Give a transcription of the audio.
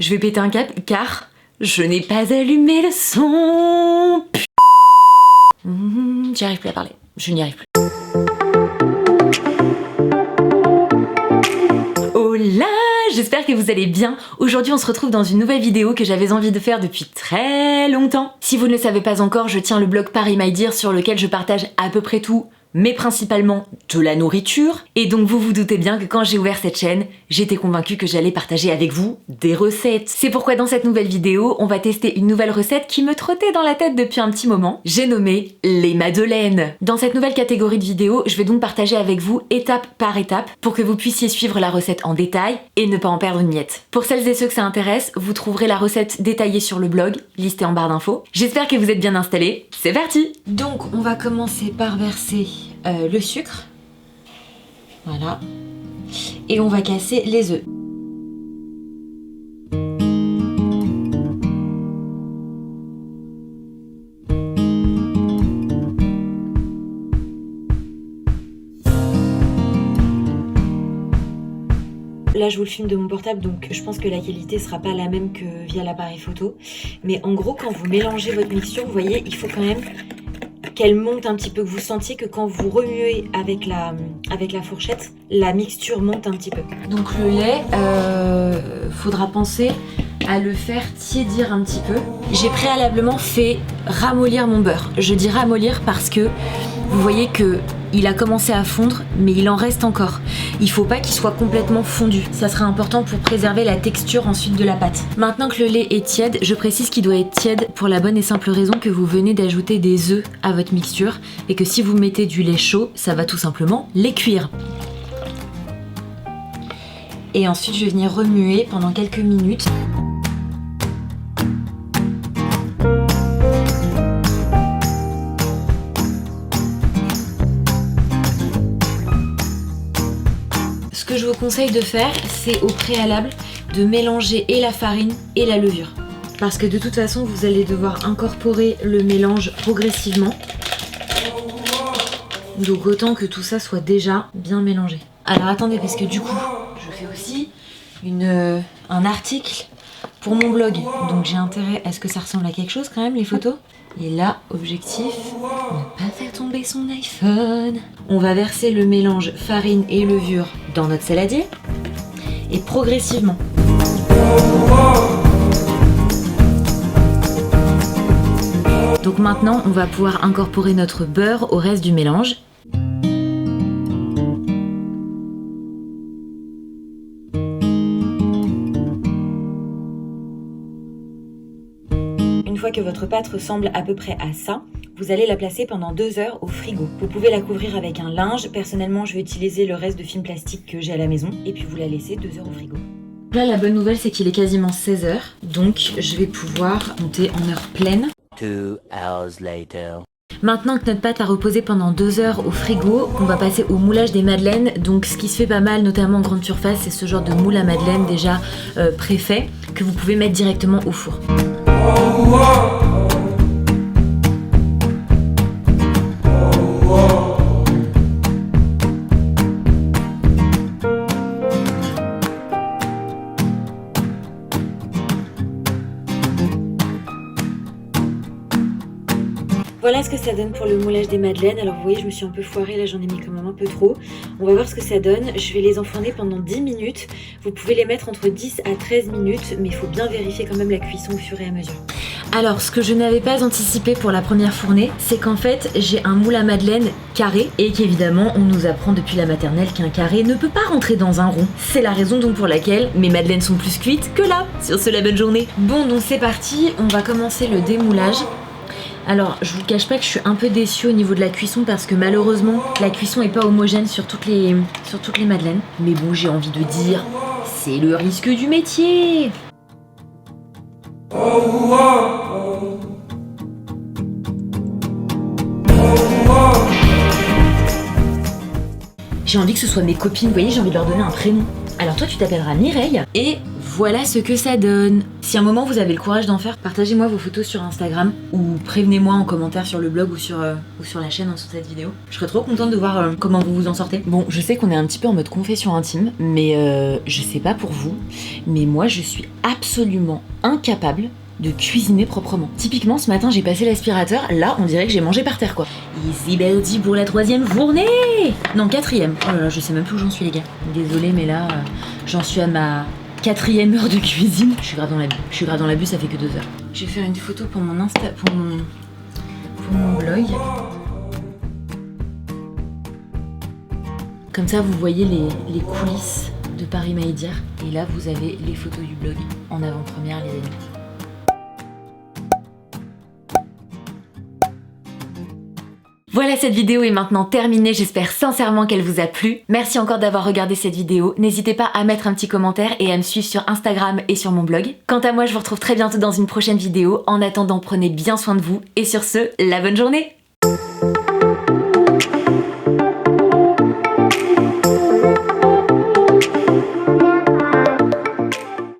Je vais péter un câble car je n'ai pas allumé le son. J'y arrive plus à parler. Je n'y arrive plus. Hola, j'espère que vous allez bien. Aujourd'hui, on se retrouve dans une nouvelle vidéo que j'avais envie de faire depuis très longtemps. Si vous ne le savez pas encore, je tiens le blog Paris My Dear sur lequel je partage à peu près tout, mais principalement de la nourriture. Et donc vous vous doutez bien que quand j'ai ouvert cette chaîne, j'étais convaincue que j'allais partager avec vous des recettes. C'est pourquoi dans cette nouvelle vidéo, on va tester une nouvelle recette qui me trottait dans la tête depuis un petit moment. J'ai nommé les madeleines. Dans cette nouvelle catégorie de vidéos, je vais donc partager avec vous étape par étape pour que vous puissiez suivre la recette en détail et ne pas en perdre une miette. Pour celles et ceux que ça intéresse, vous trouverez la recette détaillée sur le blog, listée en barre d'infos. J'espère que vous êtes bien installés. C'est parti! Donc on va commencer par verser le sucre, voilà, et on va casser les œufs. Là je vous le filme de mon portable, donc je pense que la qualité sera pas la même que via l'appareil photo, mais en gros quand vous mélangez votre mixture, vous voyez, il faut quand même qu'elle monte un petit peu, que vous sentiez que quand vous remuez avec la fourchette, la mixture monte un petit peu. Donc le lait, faudra penser à le faire tiédir un petit peu. J'ai préalablement fait ramollir mon beurre. Je dis ramollir parce que vous voyez que il a commencé à fondre, mais il en reste encore. Il faut pas qu'il soit complètement fondu. Ça sera important pour préserver la texture ensuite de la pâte. Maintenant que le lait est tiède, je précise qu'il doit être tiède pour la bonne et simple raison que vous venez d'ajouter des œufs à votre mixture et que si vous mettez du lait chaud, ça va tout simplement les cuire. Et ensuite, je vais venir remuer pendant quelques minutes. Ce que je vous conseille de faire, c'est au préalable de mélanger et la farine et la levure. Parce que de toute façon, vous allez devoir incorporer le mélange progressivement. Donc autant que tout ça soit déjà bien mélangé. Alors attendez, parce que du coup, je fais aussi un article pour mon blog. Donc j'ai intérêt à ce que ça ressemble à quelque chose quand même, les photos. Et là, objectif, ne pas faire tomber son iPhone. On va verser le mélange farine et levure dans notre saladier. Et progressivement. Donc maintenant, on va pouvoir incorporer notre beurre au reste du mélange. Une fois que votre pâte ressemble à peu près à ça, vous allez la placer pendant 2 heures au frigo. Vous pouvez la couvrir avec un linge. Personnellement, je vais utiliser le reste de film plastique que j'ai à la maison. Et puis vous la laissez 2 heures au frigo. Là, la bonne nouvelle, c'est qu'il est quasiment 16 heures. Donc, je vais pouvoir monter en heure pleine. 2 hours later. Maintenant que notre pâte a reposé pendant 2 heures au frigo, on va passer au moulage des madeleines. Donc ce qui se fait pas mal, notamment en grande surface, c'est ce genre de moule à madeleine déjà préfait que vous pouvez mettre directement au four. Voilà ce que ça donne pour le moulage des madeleines. Alors vous voyez, je me suis un peu foirée, là j'en ai mis quand même un peu trop. On va voir ce que ça donne. Je vais les enfourner pendant 10 minutes. Vous pouvez les mettre entre 10 à 13 minutes, mais il faut bien vérifier quand même la cuisson au fur et à mesure. Alors ce que je n'avais pas anticipé pour la première fournée, c'est qu'en fait j'ai un moule à madeleine carré et qu'évidemment on nous apprend depuis la maternelle qu'un carré ne peut pas rentrer dans un rond. C'est la raison donc pour laquelle mes madeleines sont plus cuites que là. Sur ce, la bonne journée. Bon, donc c'est parti, on va commencer le démoulage. Alors, je vous cache pas que je suis un peu déçue au niveau de la cuisson parce que malheureusement, la cuisson est pas homogène sur toutes les madeleines. Mais bon, j'ai envie de dire, c'est le risque du métier. J'ai envie que ce soit mes copines, vous voyez, j'ai envie de leur donner un prénom. Alors toi tu t'appelleras Mireille et voilà ce que ça donne. Si à un moment vous avez le courage d'en faire, partagez-moi vos photos sur Instagram ou prévenez-moi en commentaire sur le blog ou sur la chaîne sur cette vidéo. Je serais trop contente de voir comment vous vous en sortez. Bon, je sais qu'on est un petit peu en mode confession intime, mais je sais pas pour vous, mais moi je suis absolument incapable de cuisiner proprement. Typiquement ce matin j'ai passé l'aspirateur, là on dirait que j'ai mangé par terre quoi. Easy Belty pour la 3e journée. Non 4e, oh là là je sais même plus où j'en suis les gars. Désolée mais là j'en suis à ma 4e heure de cuisine. Je suis grave dans l'abus, ça fait que 2 heures. Je vais faire une photo pour mon Insta, pour mon blog. Comme ça vous voyez les coulisses de Paris My Dear. Et là vous avez les photos du blog en avant-première les amis. Voilà, cette vidéo est maintenant terminée, j'espère sincèrement qu'elle vous a plu. Merci encore d'avoir regardé cette vidéo, n'hésitez pas à mettre un petit commentaire et à me suivre sur Instagram et sur mon blog. Quant à moi, je vous retrouve très bientôt dans une prochaine vidéo. En attendant, prenez bien soin de vous et sur ce, la bonne journée!